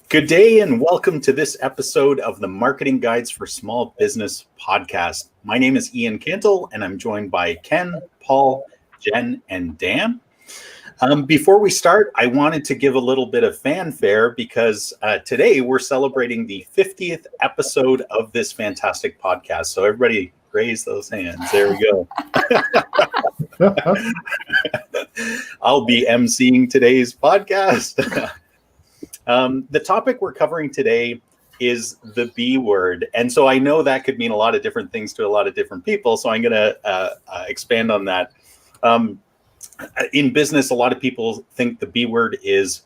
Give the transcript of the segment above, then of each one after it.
Good day and welcome to this episode of the Marketing Guides for Small Business podcast. My name is Ian Cantle and I'm joined by Ken, Paul, Jen, and Dan. Before we start, I wanted to give a little bit of fanfare because today we're celebrating the 50th episode of this fantastic podcast. So everybody raise those hands. There we go. I'll be emceeing today's podcast. The topic we're covering today is the B word. And so I know that could mean a lot of different things to a lot of different people. So I'm going to expand on that. In business, a lot of people think the B word is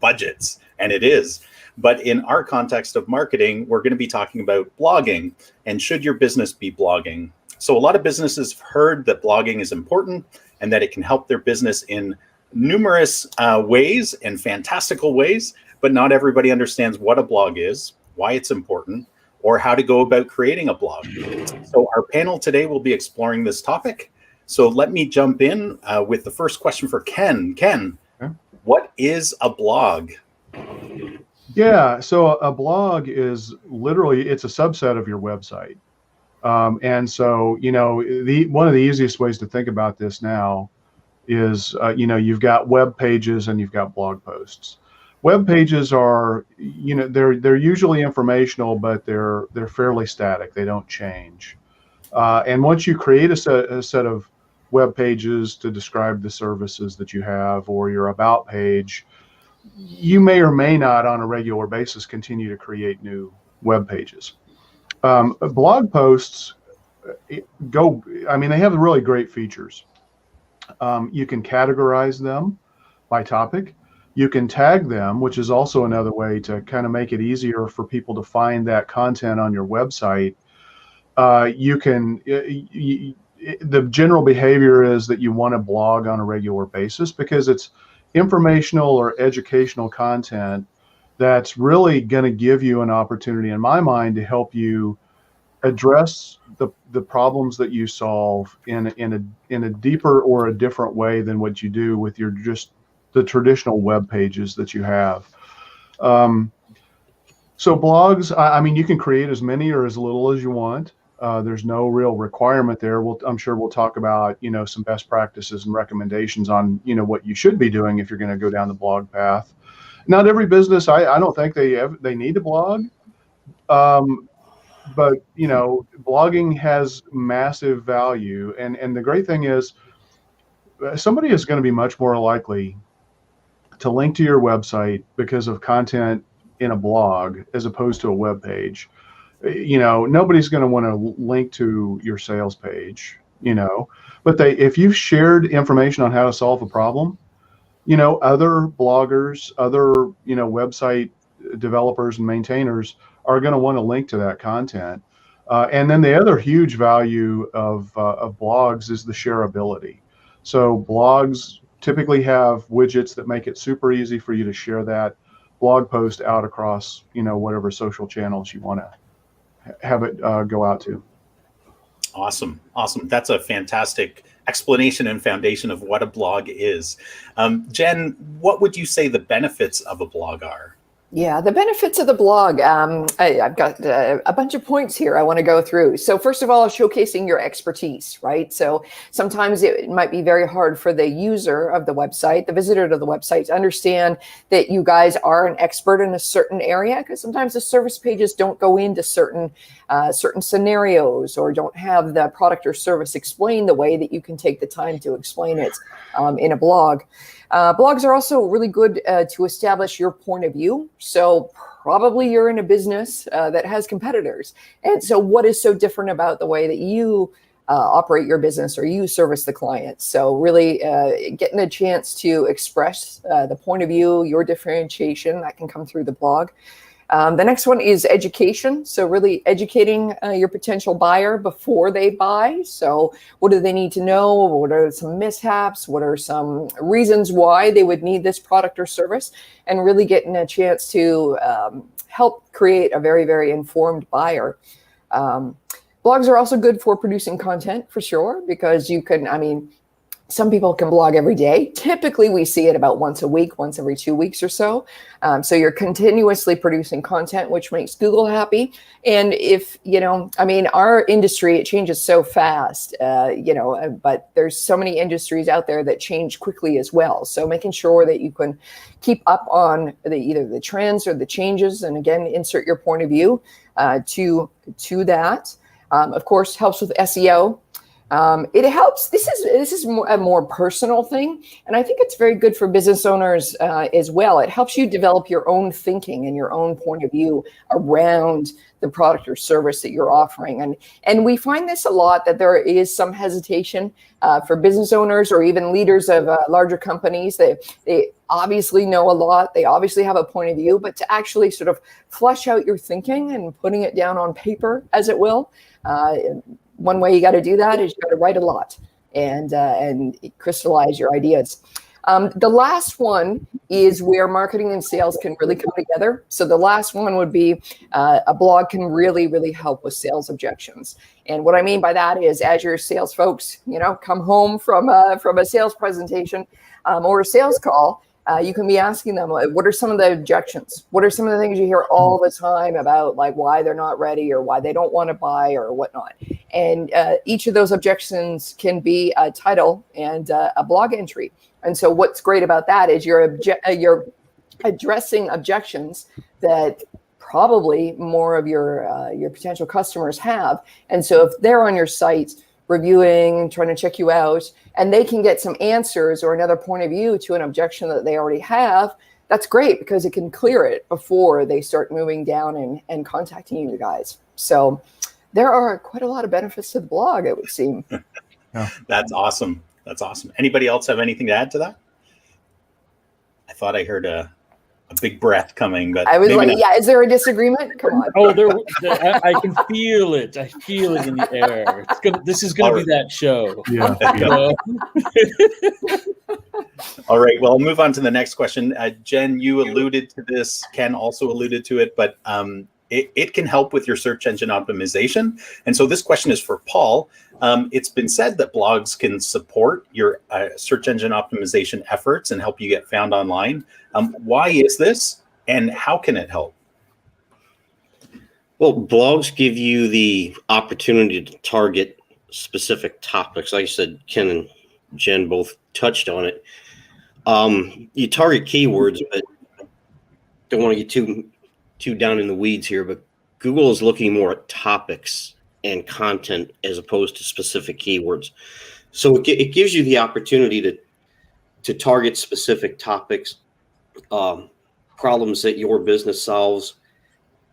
budgets, and it is. But in our context of marketing, we're going to be talking about blogging and should your business be blogging? So a lot of businesses have heard that blogging is important and that it can help their business in numerous ways and fantastical ways, but not everybody understands what a blog is, why it's important, or how to go about creating a blog. So our panel today will be exploring this topic. So let me jump in with the first question for Ken. Ken, what is a blog? Yeah, so a blog is literally, it's a subset of your website. And so, one of the easiest ways to think about this now is, you've got web pages and you've got blog posts. Web pages are, they're usually informational, but they're fairly static. They don't change. And once you create a set of web pages to describe the services that you have or your about page, you may or may not on a regular basis continue to create new web pages. Blog posts they have really great features. You can categorize them by topic. You can tag them, which is also another way to kind of make it easier for people to find that content on your website. The general behavior is that you want to blog on a regular basis because it's informational or educational content that's really going to give you an opportunity, in my mind, to help you address the problems that you solve in a deeper or a different way than what you do with your just the traditional web pages that you have. So blogs, you can create as many or as little as you want. There's no real requirement there. I'm sure we'll talk about, some best practices and recommendations on, what you should be doing if you're going to go down the blog path. Not every business, I don't think they need to blog. But, blogging has massive value. And the great thing is somebody is going to be much more likely to link to your website because of content in a blog as opposed to a web page. Nobody's going to want to link to your sales page, but if you've shared information on how to solve a problem, other bloggers, other, website developers and maintainers are going to want to link to that content. And then the other huge value of blogs is the shareability. So blogs typically have widgets that make it super easy for you to share that blog post out across, whatever social channels you want to have it go out to. Awesome. That's a fantastic explanation and foundation of what a blog is. Jen, what would you say the benefits of a blog are? Yeah, the benefits of the blog. I've got a bunch of points here I want to go through. So first of all, showcasing your expertise, right? So sometimes it might be very hard for the user of the website, the visitor to the website, to understand that you guys are an expert in a certain area, because sometimes the service pages don't go into certain scenarios or don't have the product or service explained the way that you can take the time to explain it in a blog. Blogs are also really good to establish your point of view. So probably you're in a business that has competitors. And so what is so different about the way that you operate your business or you service the client? So really getting a chance to express the point of view, your differentiation, that can come through the blog. The next one is education. So really educating your potential buyer before they buy. So what do they need to know? What are some mishaps? What are some reasons why they would need this product or service? And really getting a chance to help create a very, very informed buyer. Blogs are also good for producing content for sure, because you can, Some people can blog every day. Typically, we see it about once a week, once every 2 weeks or so. So you're continuously producing content, which makes Google happy. And if, our industry, it changes so fast, but there's so many industries out there that change quickly as well. So making sure that you can keep up on either the trends or the changes, and again, insert your point of view to that. Of course, helps with SEO. It helps. This is a more personal thing, and I think it's very good for business owners as well. It helps you develop your own thinking and your own point of view around the product or service that you're offering. And we find this a lot, that there is some hesitation for business owners or even leaders of larger companies. They obviously know a lot. They obviously have a point of view, but to actually sort of flesh out your thinking and putting it down on paper, as it will. One way you got to do that is you got to write a lot and crystallize your ideas. The last one is where marketing and sales can really come together. So the last one would be a blog can really, really help with sales objections. And what I mean by that is, as your sales folks, come home from a sales presentation or a sales call, you can be asking them, what are some of the objections? What are some of the things you hear all the time about, like, why they're not ready or why they don't want to buy or whatnot? And each of those objections can be a title and a blog entry. And so what's great about that is you're addressing objections that probably more of your potential customers have. And so if they're on your site reviewing, trying to check you out, and they can get some answers or another point of view to an objection that they already have, that's great, because it can clear it before they start moving down and contacting you guys. So there are quite a lot of benefits to the blog, it would seem. Yeah. That's awesome. That's awesome. Anybody else have anything to add to that? I thought I heard a big breath coming, but I was like, not. yeah, is there a disagreement? Come on. Oh, I can feel it. I feel it in the air. This is going to be that show. Yeah. All right. Well, I'll move on to the next question. Jen, you alluded to this. Ken also alluded to it, but it can help with your search engine optimization. And so this question is for Paul. It's been said that blogs can support your search engine optimization efforts and help you get found online. Why is this, and how can it help? Well, blogs give you the opportunity to target specific topics. Like I said, Ken and Jen both touched on it. You target keywords, but don't want to get too down in the weeds here, but Google is looking more at topics and content as opposed to specific keywords. So it gives you the opportunity to target specific topics, problems that your business solves.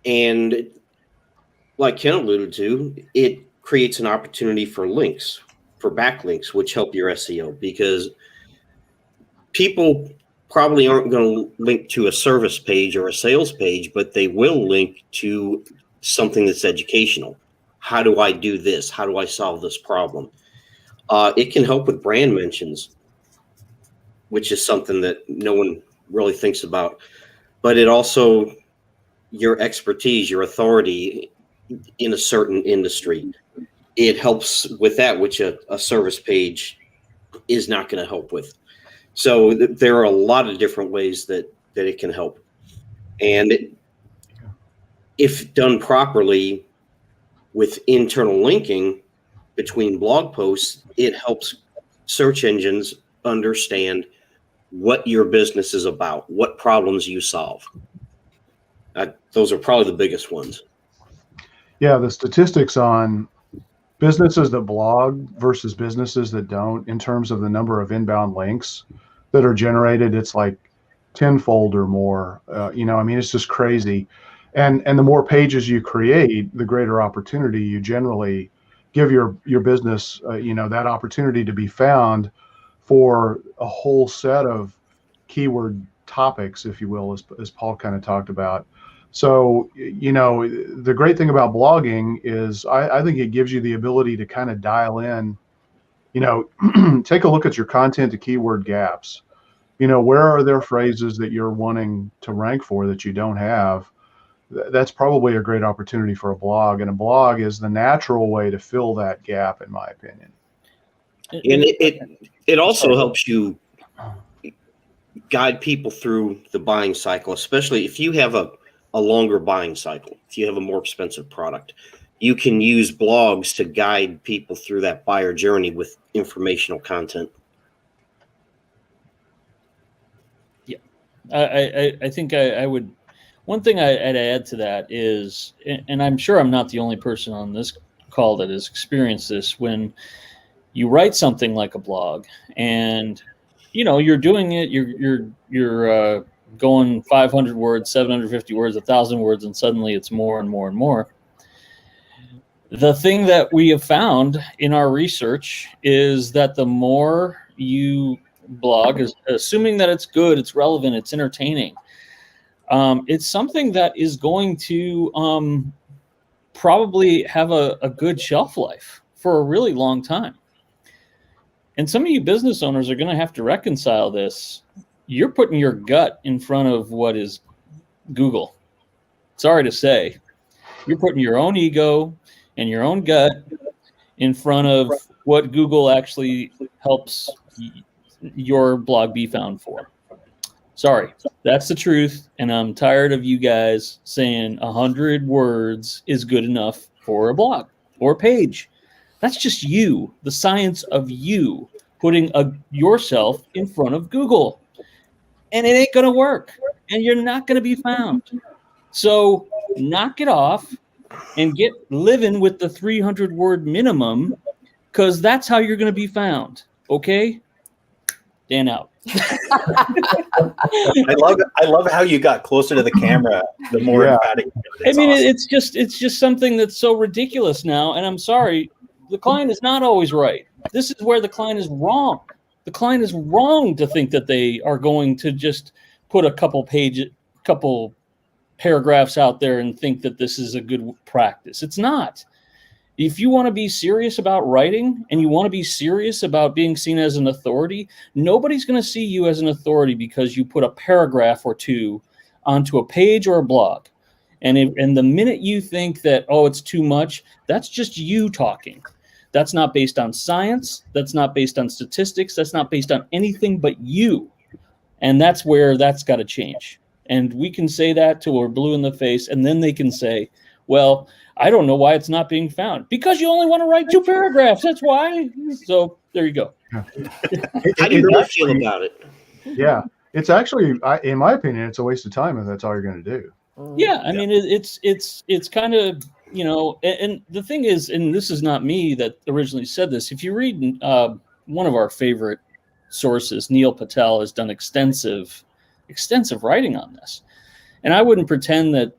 And like Ken alluded to, it creates an opportunity for links, for backlinks, which help your SEO, because people probably aren't going to link to a service page or a sales page, but they will link to something that's educational. How do I do this? How do I solve this problem? It can help with brand mentions, which is something that no one really thinks about. But it also, your expertise, your authority in a certain industry, it helps with that, which a service page is not going to help with. So there are a lot of different ways that it can help. And if done properly with internal linking between blog posts, it helps search engines understand what your business is about, what problems you solve. Those are probably the biggest ones. Yeah, the statistics on businesses that blog versus businesses that don't, in terms of the number of inbound links that are generated, it's like tenfold or more. It's just crazy. And the more pages you create, the greater opportunity you generally give your business, that opportunity to be found for a whole set of keyword topics, if you will, as Paul kind of talked about. So, the great thing about blogging is I think it gives you the ability to kind of dial in, take a look at your content to keyword gaps. Where are there phrases that you're wanting to rank for that you don't have? That's probably a great opportunity for a blog, and a blog is the natural way to fill that gap, in my opinion. And it also helps you guide people through the buying cycle, especially if you have a longer buying cycle. If you have a more expensive product, you can use blogs to guide people through that buyer journey with informational content. Yeah, I think I would. One thing I'd add to that is, and I'm sure I'm not the only person on this call that has experienced this, when you write something like a blog and you're doing it, you're going 500 words, 750 words, 1,000 words, and suddenly it's more and more and more. The thing that we have found in our research is that the more you blog, assuming that it's good, it's relevant, it's entertaining, it's something that is going to probably have a good shelf life for a really long time. And some of you business owners are going to have to reconcile this. You're putting your gut in front of what is Google. Sorry to say, you're putting your own ego and your own gut in front of what Google actually helps your blog be found for. Sorry, that's the truth. And I'm tired of you guys saying 100 words is good enough for a blog or page. That's just you, the science of you putting yourself in front of Google. And it ain't going to work. And you're not going to be found. So knock it off and get living with the 300 word minimum, because that's how you're going to be found. Okay? Dan out. I love how you got closer to the camera the more emphatic. I mean, awesome. It's just something that's so ridiculous now. And I'm sorry, the client is not always right. This is where the client is wrong. The client is wrong to think that they are going to just put a couple paragraphs out there and think that this is a good practice. It's not. If you want to be serious about writing and you want to be serious about being seen as an authority, nobody's going to see you as an authority because you put a paragraph or two onto a page or a blog. And the minute you think that, oh, it's too much, that's just you talking. That's not based on science. That's not based on statistics. That's not based on anything but you. And that's where that's got to change. And we can say that till we're blue in the face. And then they can say, well, I don't know why it's not being found. Because you only want to write 2 paragraphs. That's why. So there you go. How do you really feel about it? Yeah. It's actually, in my opinion, it's a waste of time if that's all you're going to do. Yeah. I mean, it's kind of, and the thing is, and this is not me that originally said this. If you read one of our favorite sources, Neil Patel, has done extensive writing on this. And I wouldn't pretend that,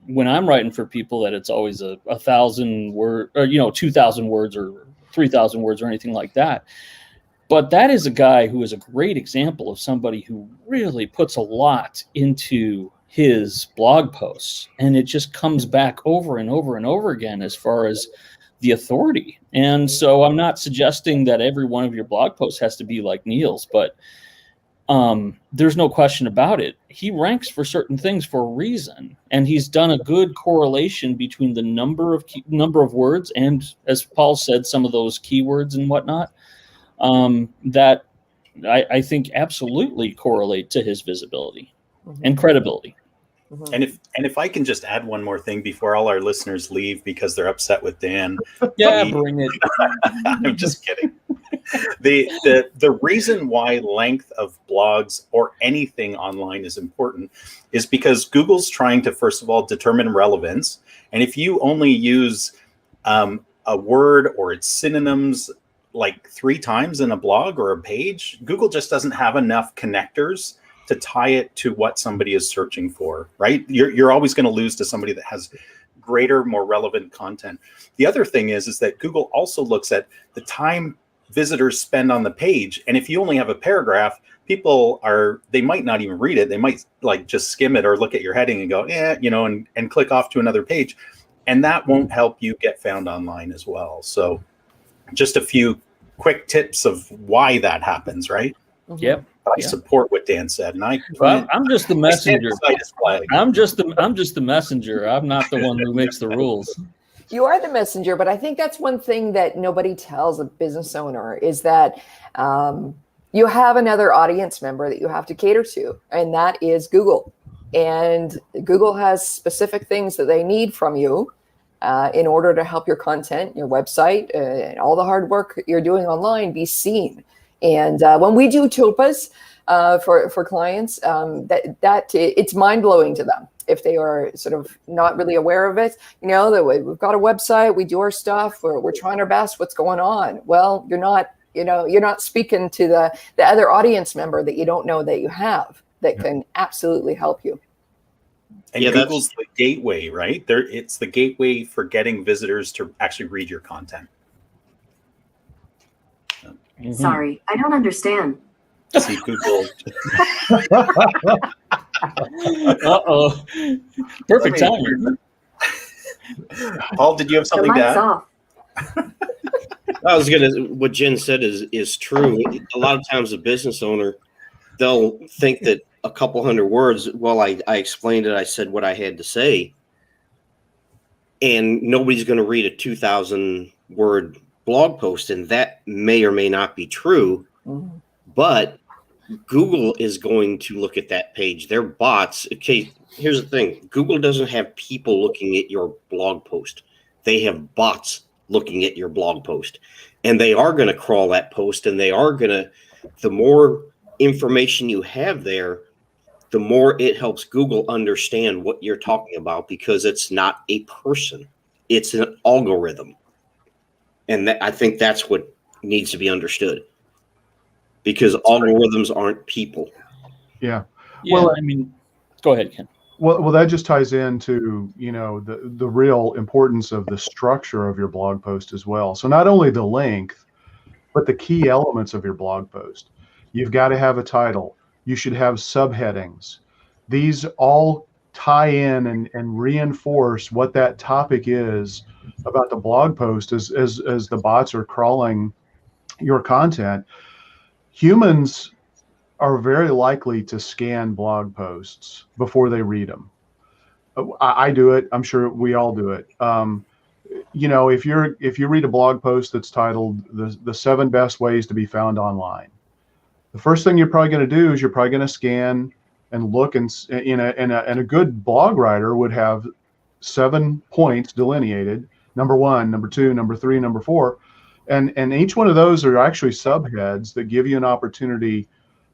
when I'm writing for people that it's always a 1,000 word or, 2,000 words or 3,000 words or anything like that. But that is a guy who is a great example of somebody who really puts a lot into his blog posts. And it just comes back over and over and over again as far as the authority. And so I'm not suggesting that every one of your blog posts has to be like Neil's, but there's no question about it. He ranks for certain things for a reason, and he's done a good correlation between the number of words and, as Paul said, some of those keywords and whatnot that I think absolutely correlate to his visibility and credibility. And if I can just add one more thing before all our listeners leave because they're upset with Dan. Yeah, bring it. I'm just kidding. The reason why length of blogs or anything online is important is because Google's trying to, first of all, determine relevance. And if you only use a word or its synonyms like 3 times in a blog or a page, Google just doesn't have enough connectors to tie it to what somebody is searching for, right? You're always going to lose to somebody that has greater, more relevant content. The other thing is that Google also looks at the time visitors spend on the page. And if you only have a paragraph, they might not even read it. They might just skim it or look at your heading and go, and click off to another page. And that won't help you get found online as well. So just a few quick tips of why that happens, right? Yep. I support what Dan said, and I'm just the messenger. I'm just the messenger. I'm not the one who makes the rules. You are the messenger, but I think that's one thing that nobody tells a business owner is that you have another audience member that you have to cater to, and that is Google. And Google has specific things that they need from you in order to help your content, your website, and all the hard work you're doing online be seen. And when we do TOPAs for clients, it's mind blowing to them if they are sort of not really aware of it. You know, that we've got a website, we do our stuff, we're trying our best. What's going on? Well, you're not speaking to the other audience member that you don't know that you have that can absolutely help you. And Google's the gateway, right? It's the gateway for getting visitors to actually read your content. Mm-hmm. Sorry, I don't understand. See, Google. Uh-oh. Perfect timing. Paul, did you have The something to mic's add? off. What Jen said is true. A lot of times a business owner, they'll think that a couple hundred words, well, I explained it, I said what I had to say, and nobody's going to read a 2,000 word blog post, and that may or may not be true. Mm-hmm. But Google is going to look at that page. They're bots. Okay, here's the thing. Google doesn't have people looking at your blog post. They have bots looking at your blog post. And they are going to crawl that post, and they are going to, the more information you have there, the more it helps Google understand what you're talking about, because it's not a person. It's an algorithm. And I think that's what needs to be understood. Because algorithms aren't people. Yeah. Yeah, Well, I mean, go ahead, Ken. Well, that just ties into, the real importance of the structure of your blog post as well. So not only the length, but the key elements of your blog post. You've got to have a title. You should have subheadings. These all tie in and reinforce what that topic is about the blog post as the bots are crawling your content. Humans are very likely to scan blog posts before they read them. I do it. I'm sure we all do it. If you read a blog post that's titled the 7 best ways to be found online, the first thing you're probably going to do is you're probably going to scan and look, and a good blog writer would have 7 points delineated: number 1, number 2, number 3, number 4, and each one of those are actually subheads that give you an opportunity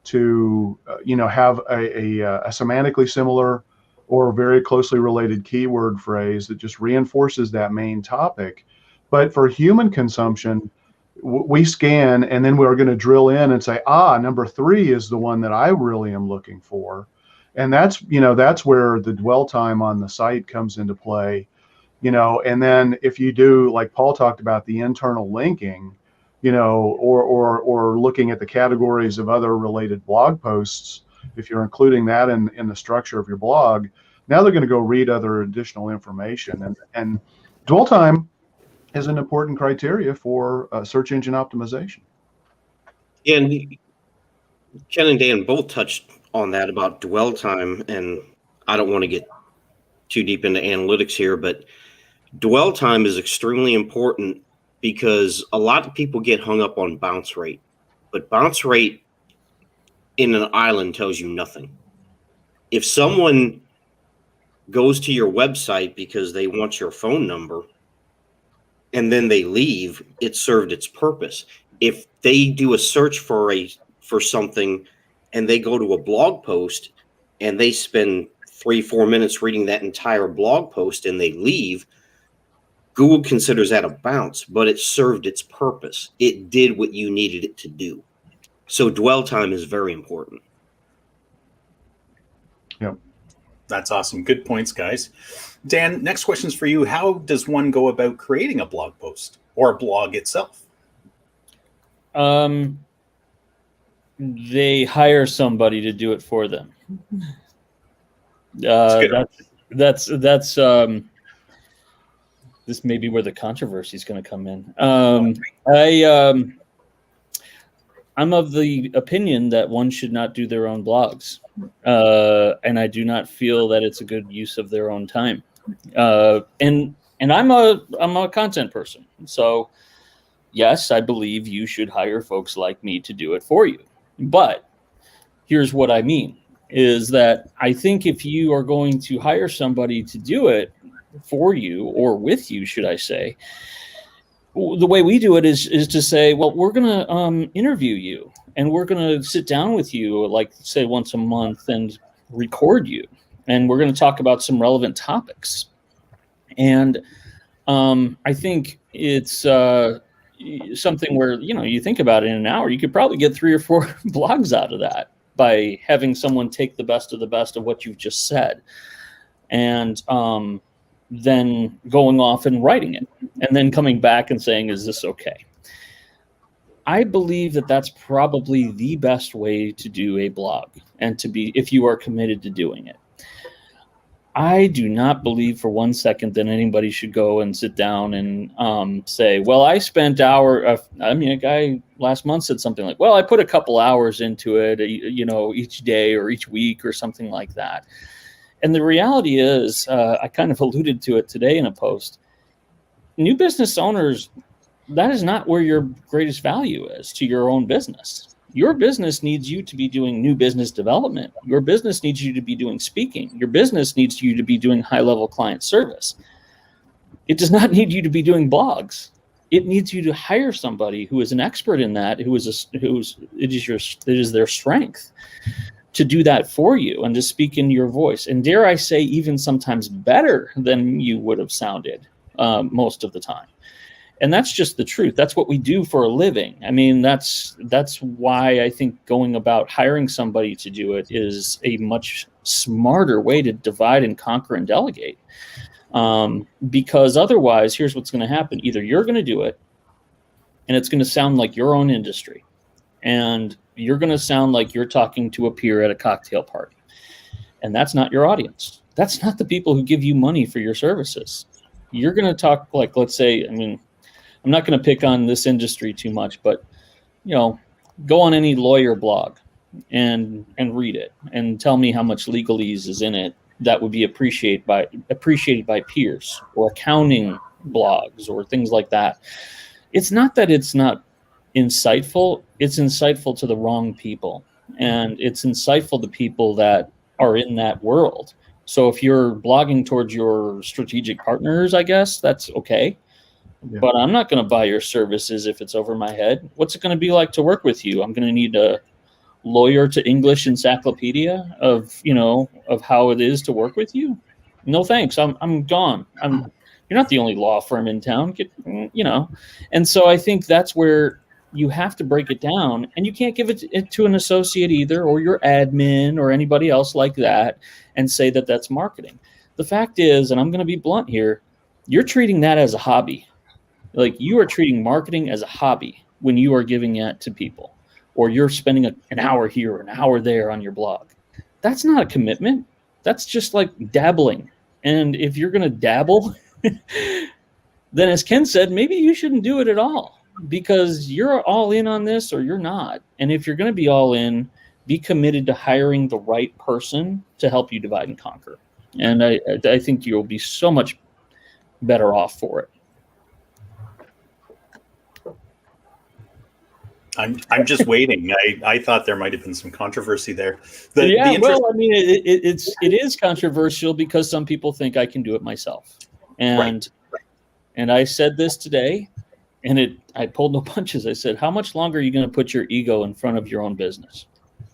to have a semantically similar or very closely related keyword phrase that just reinforces that main topic. But for human consumption, we scan, and then we're going to drill in and say, number 3 is the one that I really am looking for. And that's where the dwell time on the site comes into play. And then if you do, like Paul talked about, the internal linking, or looking at the categories of other related blog posts, if you're including that in the structure of your blog, now they're going to go read other additional information. And dwell time is an important criteria for search engine optimization. And Ken and Dan both touched on that about dwell time, and I don't want to get too deep into analytics here, but dwell time is extremely important because a lot of people get hung up on bounce rate, but bounce rate in an island tells you nothing. If someone goes to your website because they want your phone number and then they leave, it served its purpose. If they do a search for something and they go to a blog post and they spend 3-4 minutes reading that entire blog post and they leave, Google considers that a bounce, but it served its purpose. It did what you needed it to do. So dwell time is very important. Yep. That's awesome. Good points, guys. Dan, next question's for you. How does one go about creating a blog post or a blog itself? They hire somebody to do it for them. That's this may be where the controversy is going to come in. I'm of the opinion that one should not do their own blogs, and I do not feel that it's a good use of their own time. And And I'm a content person. So yes, I believe you should hire folks like me to do it for you. But here's what I mean is that I think if you are going to hire somebody to do it for you, or with you, should I say, the way we do it is to say, well, we're going to interview you, and we're going to sit down with you, like say once a month, and record you. And we're going to talk about some relevant topics. And I think it's something where, you think about it in an hour, you could probably get 3 or 4 blogs out of that by having someone take the best of what you've just said, and then going off and writing it, and then coming back and saying, is this okay? I believe that that's probably the best way to do a blog, and to be, if you are committed to doing it. I do not believe for 1 second that anybody should go and sit down and say, well, I spent a guy last month said something like, well, I put a couple hours into it, each day or each week or something like that. And the reality is, I kind of alluded to it today in a post, new business owners, that is not where your greatest value is to your own business. Your business needs you to be doing new business development. Your business needs you to be doing speaking. Your business needs you to be doing high-level client service. It does not need you to be doing blogs. It needs you to hire somebody who is an expert in that, it is their strength to do that for you and to speak in your voice. And dare I say, even sometimes better than you would have sounded most of the time. And that's just the truth. That's what we do for a living. I mean, that's why I think going about hiring somebody to do it is a much smarter way to divide and conquer and delegate. Because otherwise, here's what's going to happen. Either you're going to do it, and it's going to sound like your own industry, and you're going to sound like you're talking to a peer at a cocktail party. And that's not your audience. That's not the people who give you money for your services. You're going to talk like, let's say, I'm not going to pick on this industry too much, but go on any lawyer blog and read it and tell me how much legalese is in it that would be appreciated by peers, or accounting blogs or things like that. It's not that it's not insightful. It's insightful to the wrong people, and it's insightful to people that are in that world. So if you're blogging towards your strategic partners, I guess that's okay. Yeah. But I'm not going to buy your services if it's over my head. What's it going to be like to work with you? I'm going to need a lawyer to English encyclopedia of how it is to work with you. No, thanks. I'm gone. You're not the only law firm in town. And so I think that's where you have to break it down, and you can't give it to an associate either, or your admin or anybody else like that, and say that that's marketing. The fact is, and I'm going to be blunt here, you're treating that as a hobby. Like, you are treating marketing as a hobby when you are giving it to people, or you're spending an hour here or an hour there on your blog. That's not a commitment. That's just like dabbling. And if you're going to dabble, then as Ken said, maybe you shouldn't do it at all, because you're all in on this or you're not. And if you're going to be all in, be committed to hiring the right person to help you divide and conquer. And I think you'll be so much better off for it. I'm just waiting. I thought there might have been some controversy there. It is controversial because some people think I can do it myself. And right. And I said this today, and I pulled no punches. I said, how much longer are you going to put your ego in front of your own business?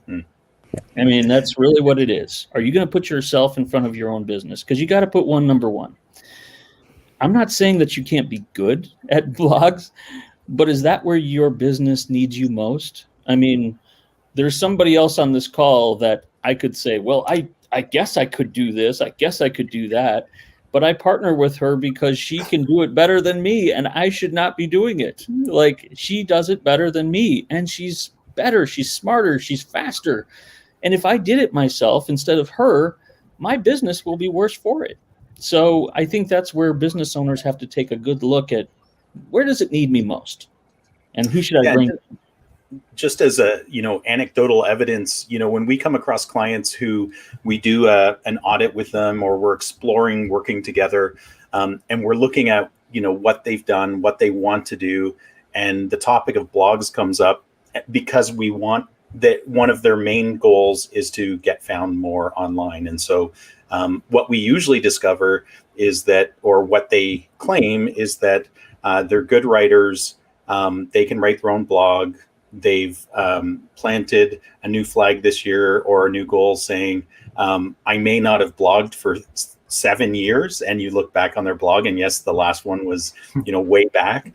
I mean, that's really what it is. Are you going to put yourself in front of your own business? Because you got to put number one. I'm not saying that you can't be good at blogs, but is that where your business needs you most? I mean, there's somebody else on this call that I could say, well, I guess I could do this. I guess I could do that. But I partner with her because she can do it better than me, and I should not be doing it. Like, she does it better than me, and she's better. She's smarter. She's faster. And if I did it myself instead of her, my business will be worse for it. So I think that's where business owners have to take a good look at, where does it need me most? And who should I bring? Just as anecdotal evidence, when we come across clients who we do an audit with them, or we're exploring working together, and we're looking at what they've done, what they want to do, and the topic of blogs comes up because we want that one of their main goals is to get found more online. And so what we usually discover is that, or what they claim is that they're good writers. They can write their own blog. They've planted a new flag this year or a new goal saying, I may not have blogged for 7 years. And you look back on their blog, and yes, the last one was, way back.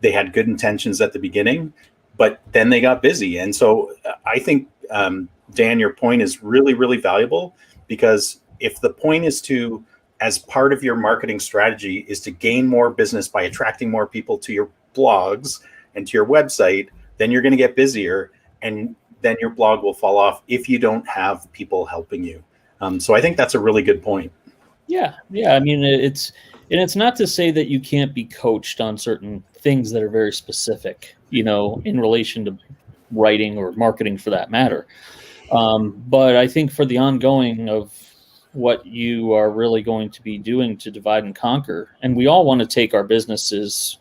They had good intentions at the beginning, but then they got busy. And so I think, Dan, your point is really, really valuable, because if the point is to, as part of your marketing strategy, is to gain more business by attracting more people to your blogs and to your website, then you're going to get busier, and then your blog will fall off if you don't have people helping you. So I think that's a really good point. Yeah. I mean, it's not to say that you can't be coached on certain things that are very specific, in relation to writing or marketing for that matter. But I think for the ongoing of what you are really going to be doing to divide and conquer, and we all want to take our businesses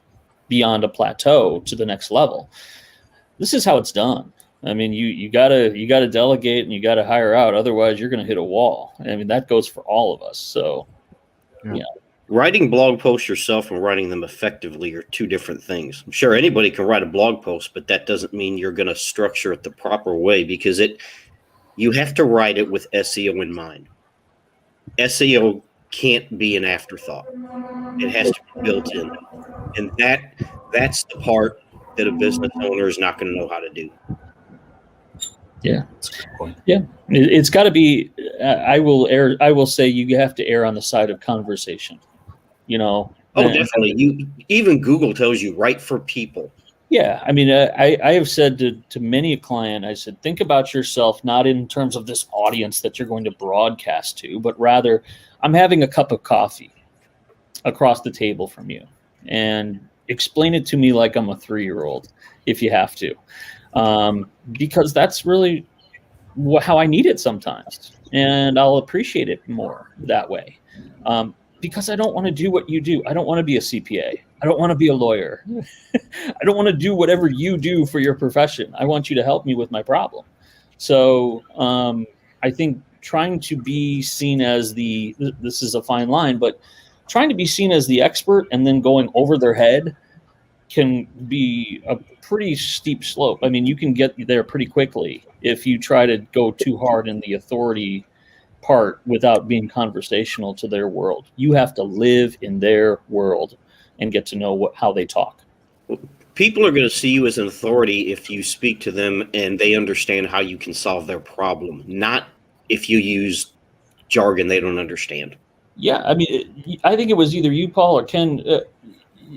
beyond a plateau to the next level. This is how it's done. I mean, you gotta delegate and you gotta hire out. Otherwise, you're going to hit a wall. I mean, that goes for all of us. So, yeah. Writing blog posts yourself and writing them effectively are two different things. I'm sure anybody can write a blog post, but that doesn't mean you're going to structure it the proper way, because you have to write it with SEO in mind. SEO can't be an afterthought. It has to be built in. And that's the part that a business owner is not going to know how to do. Yeah. Yeah. It's got to be, I will say you have to err on the side of conversation, Oh, definitely. Even Google tells you write for people. Yeah. I mean, I have said to many a client, I said, think about yourself, not in terms of this audience that you're going to broadcast to, but rather I'm having a cup of coffee across the table from you, and explain it to me like I'm a 3-year-old if you have to. Because that's really how I need it sometimes, and I'll appreciate it more that way. Because I don't want to do what you do. I don't want to be a CPA. I don't want to be a lawyer. I don't want to do whatever you do for your profession. I want you to help me with my problem. So I think trying to be seen as this is a fine line, but trying to be seen as the expert and then going over their head can be a pretty steep slope. I mean, you can get there pretty quickly if you try to go too hard in the authority part without being conversational to their world. You have to live in their world and get to know how they talk. People are going to see you as an authority if you speak to them and they understand how you can solve their problem, not if you use jargon they don't understand. Yeah, I mean, I think it was either you, Paul, or Ken,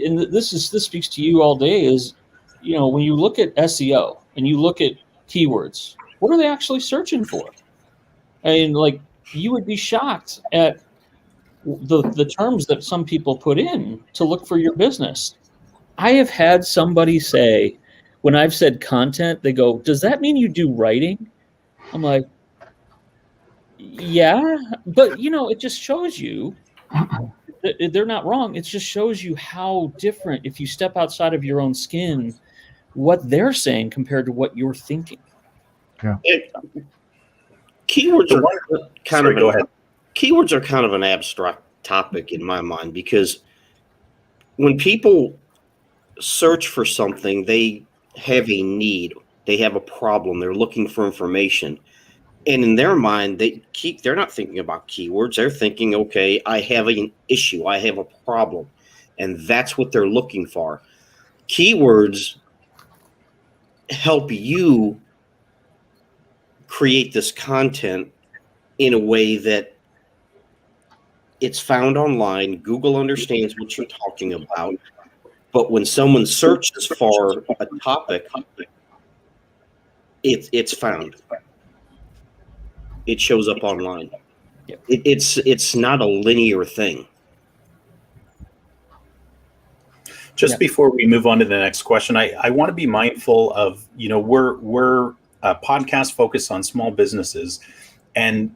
and this speaks to you all day, is, when you look at SEO and you look at keywords, what are they actually searching for? I mean, like, you would be shocked at the terms that some people put in to look for your business. I have had somebody say, when I've said content, they go, does that mean you do writing? I'm like, yeah, but it just shows you that they're not wrong. It just shows you how different, if you step outside of your own skin, what they're saying compared to what you're thinking. Yeah. Keywords are Go kind of an abstract topic in my mind, because when people search for something, they have a need, they have a problem, they're looking for information. And in their mind, they're not thinking about keywords. They're thinking, okay, I have an issue, I have a problem. And that's what they're looking for. Keywords help you create this content in a way that it's found online. Google understands what you're talking about. But when someone searches for a topic, it's found. It shows up online. Yep. It's not a linear thing. Just before we move on to the next question, I want to be mindful of, we're a podcast focused on small businesses, and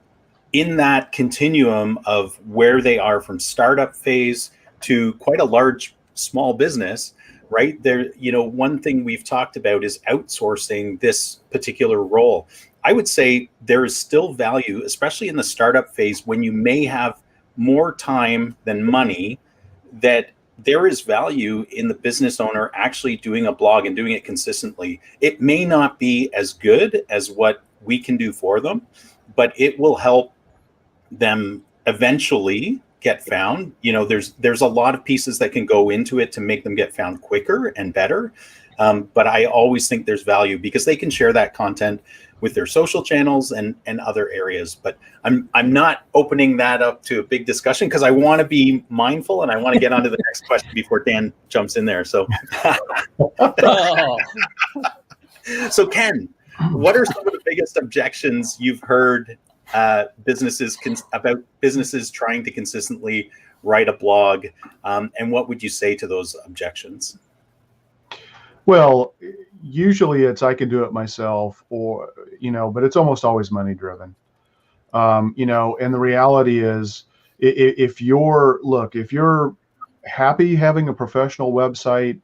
in that continuum of where they are from startup phase to quite a large small business, right there. One thing we've talked about is outsourcing this particular role. I would say there is still value, especially in the startup phase, when you may have more time than money, that there is value in the business owner actually doing a blog and doing it consistently. It may not be as good as what we can do for them, but it will help them eventually get found. There's a lot of pieces that can go into it to make them get found quicker and better. But I always think there's value because they can share that content with their social channels and other areas. But I'm not opening that up to a big discussion because I want to be mindful and I want to get on to the next question before Dan jumps in there. So, Oh, so Ken, what are some of the biggest objections you've heard about businesses trying to consistently write a blog? And what would you say to those objections? Well, usually it's I can do it myself, or but it's almost always money driven. And the reality is, if you're happy having a professional website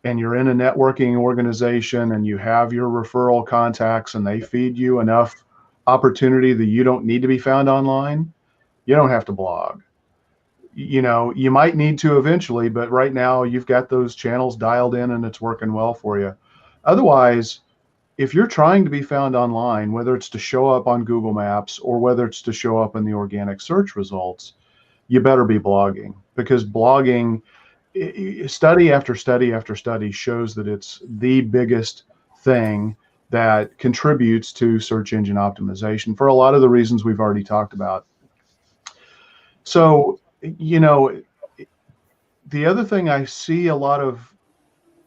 and you're in a networking organization and you have your referral contacts and they feed you enough opportunity that you don't need to be found online, you don't have to blog. You might need to eventually, but right now you've got those channels dialed in and it's working well for you. Otherwise, if you're trying to be found online, whether it's to show up on Google Maps or whether it's to show up in the organic search results, you better be blogging, because blogging, study after study after study shows that it's the biggest thing that contributes to search engine optimization for a lot of the reasons we've already talked about. So, the other thing I see a lot of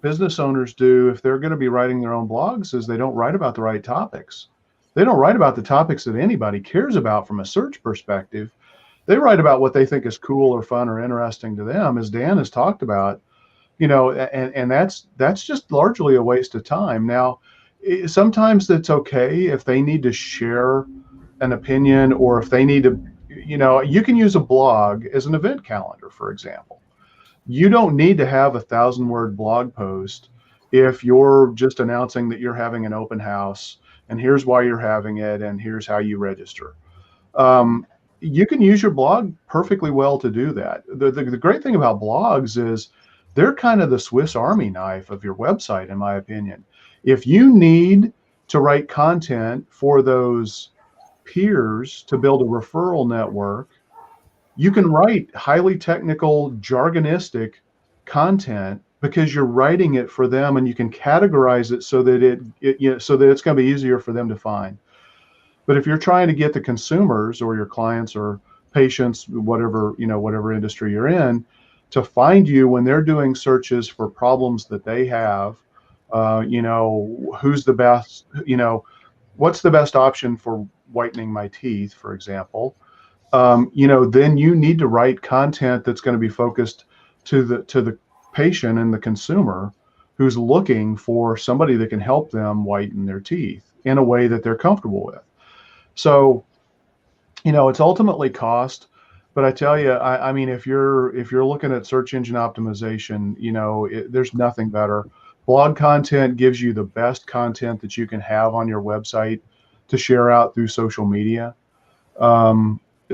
business owners do if they're going to be writing their own blogs is they don't write about the right topics. They don't write about the topics that anybody cares about from a search perspective. They write about what they think is cool or fun or interesting to them, as Dan has talked about, and that's just largely a waste of time. Now, sometimes it's okay if they need to share an opinion, or if they need to, you can use a blog as an event calendar, for example. You don't need to have 1,000-word blog post if you're just announcing that you're having an open house and here's why you're having it and here's how you register. You can use your blog perfectly well to do that. The great thing about blogs is they're kind of the Swiss Army knife of your website, in my opinion. If you need to write content for those peers to build a referral network, you can write highly technical, jargonistic content because you're writing it for them, and you can categorize it so that it's going to be easier for them to find. But if you're trying to get the consumers or your clients or patients, whatever industry you're in, to find you when they're doing searches for problems that they have, who's the best, what's the best option for whitening my teeth, for example, then you need to write content that's going to be focused to the patient and the consumer who's looking for somebody that can help them whiten their teeth in a way that they're comfortable with. So, it's ultimately cost, but I tell you, I mean, if you're looking at search engine optimization, there's nothing better. Blog content gives you the best content that you can have on your website to share out through social media.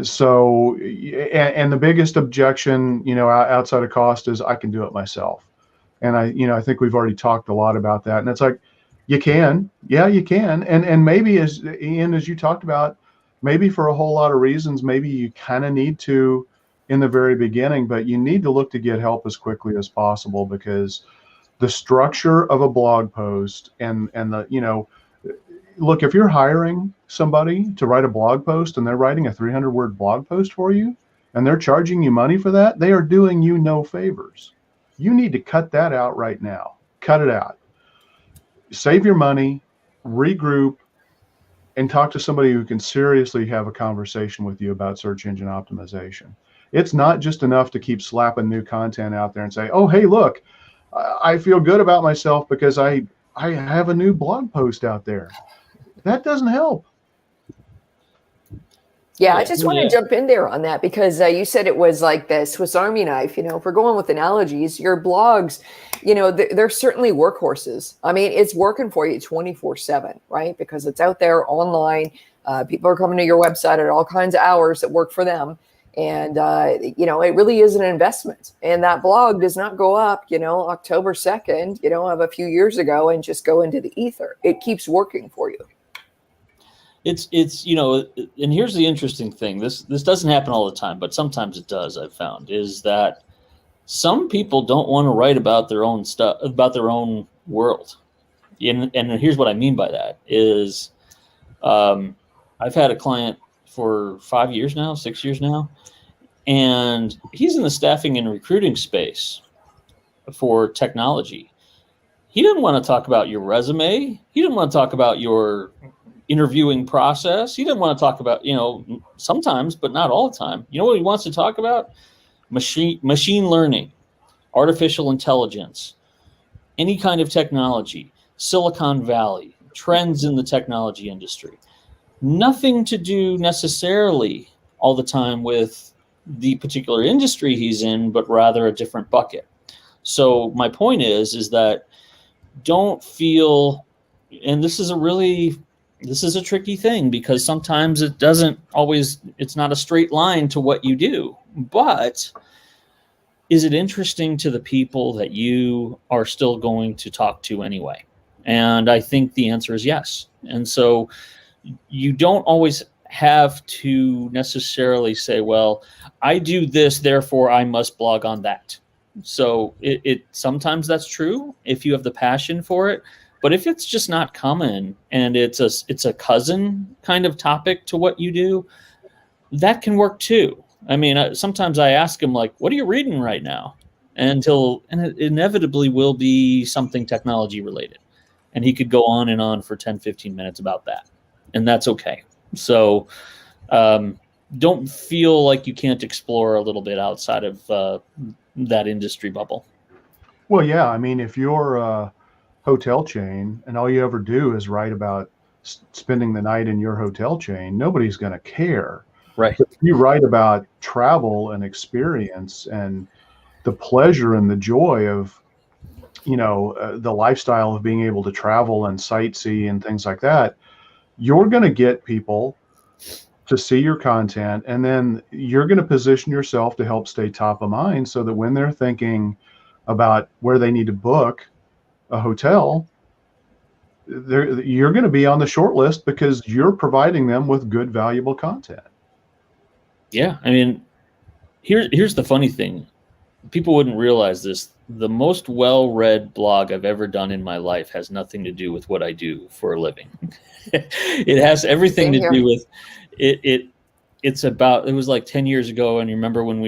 So, and the biggest objection, outside of cost is I can do it myself. And I think we've already talked a lot about that. And it's like, you can. And maybe, as Ian, as you talked about, maybe for a whole lot of reasons, maybe you kind of need to in the very beginning, but you need to look to get help as quickly as possible, because the structure of a blog post and the, look, if you're hiring somebody to write a blog post and they're writing a 300-word blog post for you and they're charging you money for that, they are doing you no favors. You need to cut that out right now. Cut it out. Save your money, regroup, and talk to somebody who can seriously have a conversation with you about search engine optimization. It's not just enough to keep slapping new content out there and say, oh, hey, look, I feel good about myself because I have a new blog post out there. That doesn't help. Yeah, I Yeah, just want to yeah. jump in there on that because you said it was like the Swiss Army knife. If we're going with analogies, your blogs, they're certainly workhorses. I mean, it's working for you 24/7, right? Because it's out there online. People are coming to your website at all kinds of hours that work for them. And, it really is an investment. And that blog does not go up, October 2nd, of a few years ago and just go into the ether. It keeps working for you. It's and here's the interesting thing. This doesn't happen all the time, but sometimes it does. I've found is that some people don't want to write about their own stuff, about their own world. And here's what I mean by that is, I've had a client for 5 years now, 6 years now, and he's in the staffing and recruiting space for technology. He didn't want to talk about your resume. He didn't want to talk about your interviewing process. He didn't want to talk about, sometimes, but not all the time. You know what he wants to talk about? Machine learning, artificial intelligence, any kind of technology, Silicon Valley, trends in the technology industry. Nothing to do necessarily all the time with the particular industry he's in, but rather a different bucket. So my point is that don't feel, and this is a tricky thing because sometimes it's not a straight line to what you do, but is it interesting to the people that you are still going to talk to anyway? And I think the answer is yes. And so you don't always have to necessarily say, well, I do this, therefore I must blog on that. So it sometimes that's true if you have the passion for it. But if it's just not common and it's a cousin kind of topic to what you do, that can work too. I mean, sometimes I ask him, like, what are you reading right now? And it inevitably will be something technology related. And he could go on and on for 10, 15 minutes about that. And that's okay. So don't feel like you can't explore a little bit outside of that industry bubble. Well, yeah. I mean, if you're a hotel chain and all you ever do is write about spending the night in your hotel chain, nobody's going to care. Right. But if you write about travel and experience and the pleasure and the joy of, the lifestyle of being able to travel and sightsee and things like that, you're going to get people to see your content, and then you're going to position yourself to help stay top of mind so that when they're thinking about where they need to book a hotel, you're going to be on the short list because you're providing them with good, valuable content. Yeah. I mean, here's the funny thing. People wouldn't realize this. The most well-read blog I've ever done in my life has nothing to do with what I do for a living. It has everything to do with it. It's about, it was like 10 years ago. And you remember when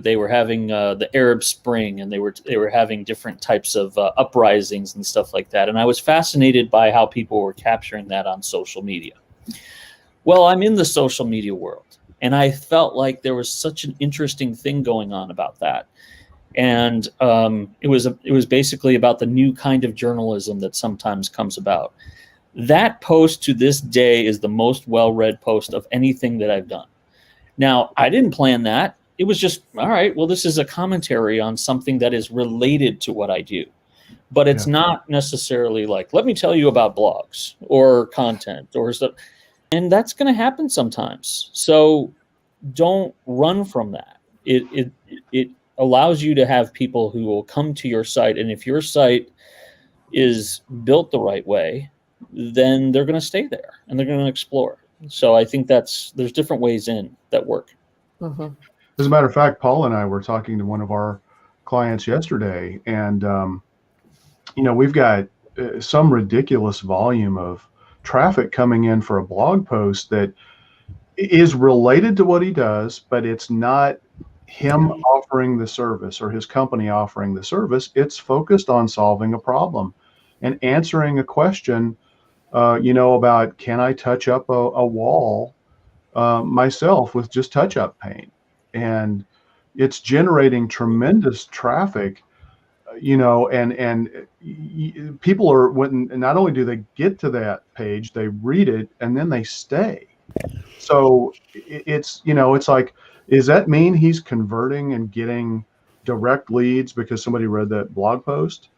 they were having the Arab Spring, and they were having different types of uprisings and stuff like that. And I was fascinated by how people were capturing that on social media. Well, I'm in the social media world, and I felt like there was such an interesting thing going on about that. And it was basically about the new kind of journalism that sometimes comes about. That post to this day is the most well-read post of anything that I've done. Now, I didn't plan that. It was just, all right, well, this is a commentary on something that is related to what I do. But it's not necessarily like, let me tell you about blogs or content or stuff. And that's going to happen sometimes. So don't run from that. It allows you to have people who will come to your site. And if your site is built the right way, then they're going to stay there and they're going to explore. So I think there's different ways in that work. Mm-hmm. As a matter of fact, Paul and I were talking to one of our clients yesterday, and, we've got some ridiculous volume of traffic coming in for a blog post that is related to what he does, but it's not him offering the service or his company offering the service. It's focused on solving a problem and answering a question, about, can I touch up a wall myself with just touch-up paint? And it's generating tremendous traffic, and people are, when not only do they get to that page, they read it and then they stay. So it's, it's like, does that mean he's converting and getting direct leads because somebody read that blog post?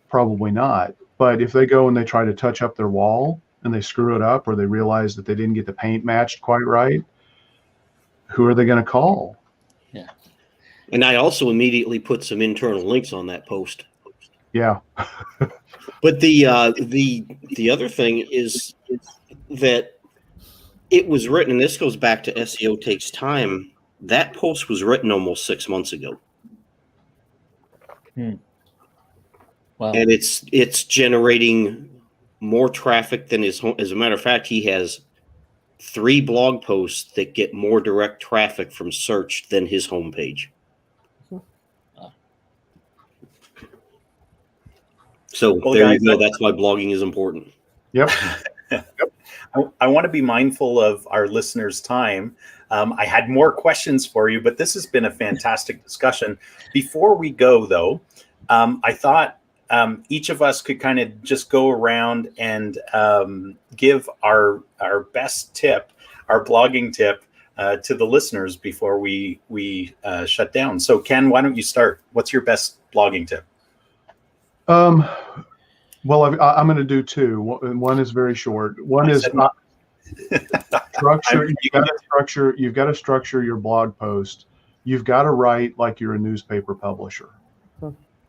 Probably not. But if they go and they try to touch up their wall and they screw it up, or they realize that they didn't get the paint matched quite right, who are they going to call? Yeah. And I also immediately put some internal links on that post. Yeah. But the other thing is that it was written, and this goes back to SEO takes time. That post was written almost 6 months ago. Wow. And it's generating more traffic than his home. As a matter of fact, he has 3 blog posts that get more direct traffic from search than his homepage. So Well, there guys, you go. That's why blogging is important. Yep. I want to be mindful of our listeners' time. I had more questions for you, but this has been a fantastic discussion. Before we go, though, I thought each of us could kind of just go around and give our best tip, our blogging tip, to the listeners before we shut down. So, Ken, why don't you start? What's your best blogging tip? Well, I'm going to do 2. One is very short. One is structure. You've got to structure your blog post. You've got to write like you're a newspaper publisher.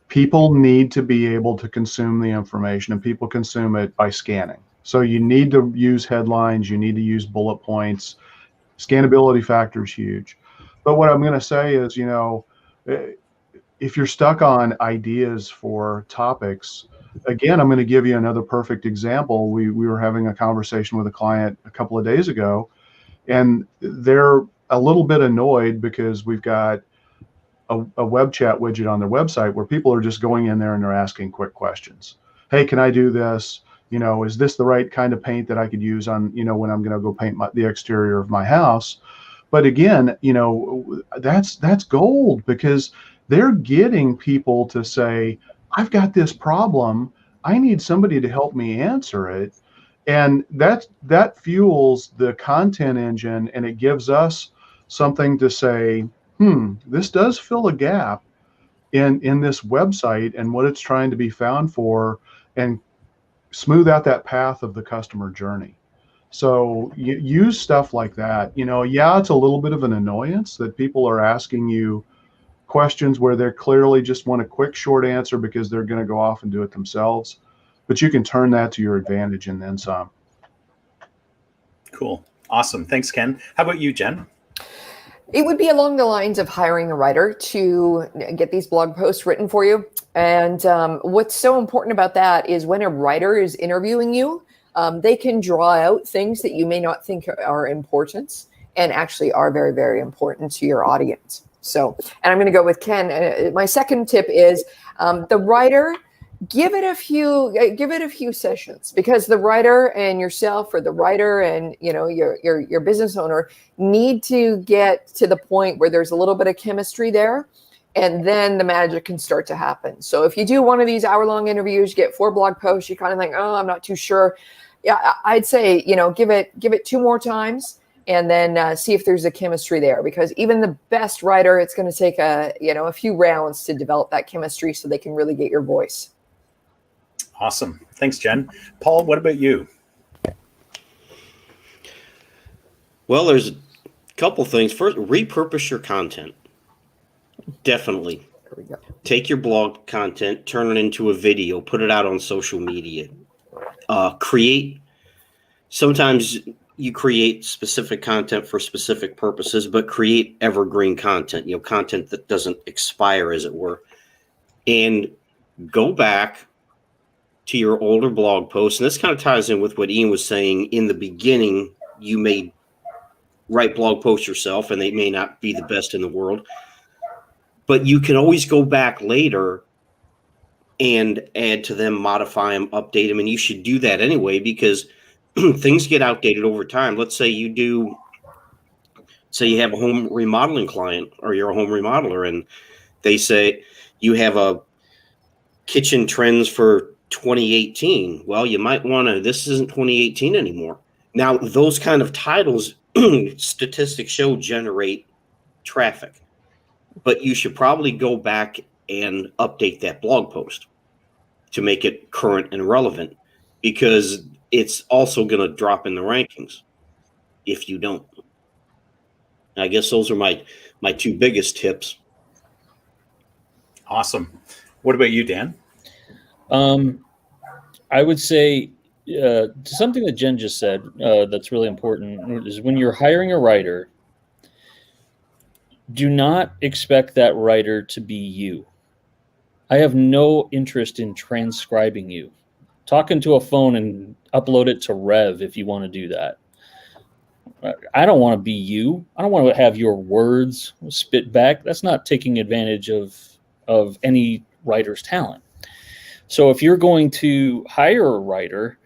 People need to be able to consume the information, and people consume it by scanning. So you need to use headlines. You need to use bullet points. Scannability factor is huge. But what I'm going to say is, if you're stuck on ideas for topics, again, I'm going to give you another perfect example. We were having a conversation with a client a couple of days ago, and they're a little bit annoyed because we've got a web chat widget on their website where people are just going in there and they're asking quick questions. Hey, can I do this? Is this the right kind of paint that I could use on, when I'm going to go paint the exterior of my house? But again, that's gold, because they're getting people to say, I've got this problem. I need somebody to help me answer it. And that fuels the content engine, and it gives us something to say, this does fill a gap in this website and what it's trying to be found for, and smooth out that path of the customer journey. So you use stuff like that. It's a little bit of an annoyance that people are asking you questions where they clearly just want a quick, short answer because they're going to go off and do it themselves. But you can turn that to your advantage and then some. Cool. Awesome. Thanks, Ken. How about you, Jen? It would be along the lines of hiring a writer to get these blog posts written for you. And what's so important about that is when a writer is interviewing you, they can draw out things that you may not think are important and actually are very, very important to your audience. So, and I'm going to go with Ken. My second tip is the writer, give it a few sessions, because the writer and yourself, or the writer and your business owner, need to get to the point where there's a little bit of chemistry there, and then the magic can start to happen. So if you do one of these hour-long interviews, you get 4 blog posts, you kind of think, oh, I'm not too sure. Yeah, I'd say give it 2 more times, and then see if there's a chemistry there, because even the best writer, it's going to take a few rounds to develop that chemistry so they can really get your voice. Awesome. Thanks, Jen. Paul, what about you? Well, there's a couple things. First, repurpose your content. Definitely. There we go. Take your blog content, turn it into a video, put it out on social media. Sometimes you create specific content for specific purposes, but create evergreen content, content that doesn't expire, as it were. And go back to your older blog posts. And this kind of ties in with what Ian was saying. In the beginning, you may write blog posts yourself, and they may not be the best in the world. But you can always go back later and add to them, modify them, update them. And you should do that anyway, because things get outdated over time. Let's say you have a home remodeling client, or you're a home remodeler, and they say you have a kitchen trends for 2018. Well, you might want to, this isn't 2018 anymore. Now, those kind of titles, statistics show, generate traffic, but you should probably go back and update that blog post to make it current and relevant, because it's also going to drop in the rankings if you don't. I guess those are my two biggest tips. Awesome. What about you, Dan? I would say something that Jen just said that's really important is when you're hiring a writer, do not expect that writer to be you. I have no interest in transcribing you. Talk into a phone and upload it to Rev if you want to do that. I don't want to be you. I don't want to have your words spit back. That's not taking advantage of any writer's talent. So if you're going to hire a writer,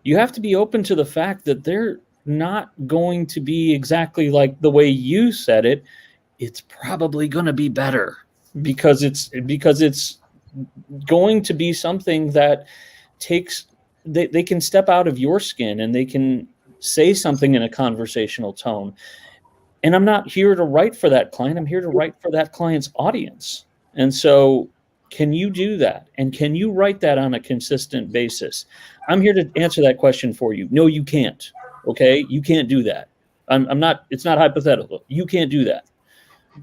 you have to be open to the fact that they're not going to be exactly like the way you said it. It's probably going to be better because it's going to be something that takes they can step out of your skin and they can say something in a conversational tone. And I'm not here to write for that client. I'm here to write for that client's audience. And so can you do that? And can you write that on a consistent basis? I'm here to answer that question for you. No, you can't. Okay. You can't do that. It's not hypothetical. You can't do that.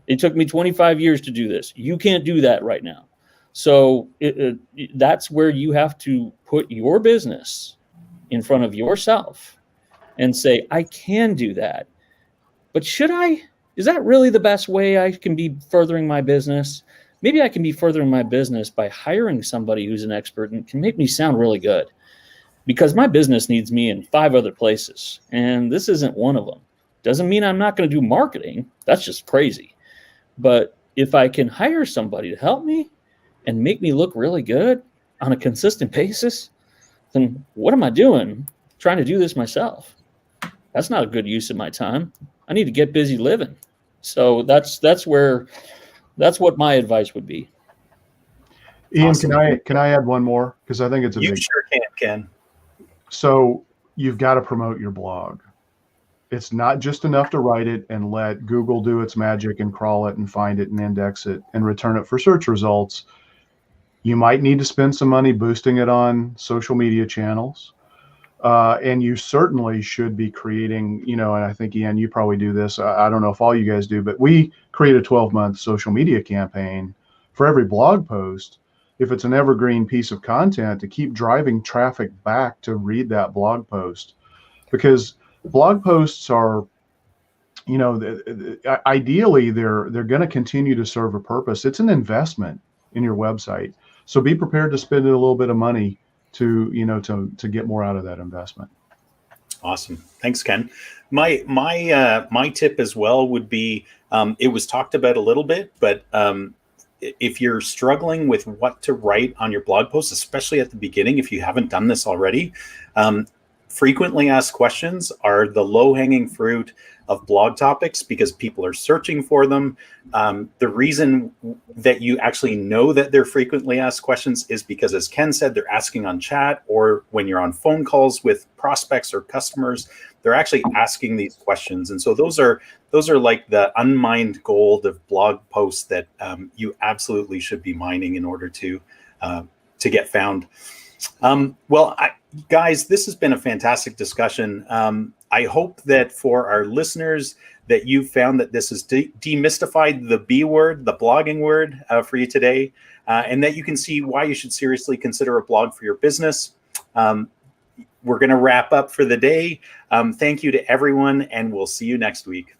It took me 25 years to do this. You can't do that right now. So that's where you have to put your business in front of yourself and say, I can do that. But should I? Is that really the best way I can be furthering my business? Maybe I can be furthering my business by hiring somebody who's an expert and can make me sound really good, because my business needs me in 5 other places, and this isn't one of them. Doesn't mean I'm not going to do marketing. That's just crazy. But if I can hire somebody to help me and make me look really good on a consistent basis, then what am I doing trying to do this myself? That's not a good use of my time. I need to get busy living. So that's what my advice would be. Ian, Awesome. can I add one more? Because I think it's a You big. sure can, Ken. So you've got to promote your blog. It's not just enough to write it and let Google do its magic and crawl it and find it and index it and return it for search results. You might need to spend some money boosting it on social media channels. And you certainly should be creating, and I think, Ian, you probably do this. I don't know if all you guys do, but we create a 12-month social media campaign for every blog post. If it's an evergreen piece of content, to keep driving traffic back to read that blog post, because blog posts are, ideally they're going to continue to serve a purpose. It's an investment in your website. So be prepared to spend a little bit of money to get more out of that investment. Awesome. Thanks, Ken. My tip as well would be, it was talked about a little bit, but if you're struggling with what to write on your blog post, especially at the beginning, if you haven't done this already, frequently asked questions are the low-hanging fruit of blog topics because people are searching for them. The reason that you actually know that they're frequently asked questions is because, as Ken said, they're asking on chat, or when you're on phone calls with prospects or customers, they're actually asking these questions. And so those are like the unmined gold of blog posts that you absolutely should be mining in order to get found. Guys, this has been a fantastic discussion. I hope that for our listeners that you found that this has demystified the B word, the blogging word for you today, and that you can see why you should seriously consider a blog for your business. We're going to wrap up for the day. Thank you to everyone, and we'll see you next week.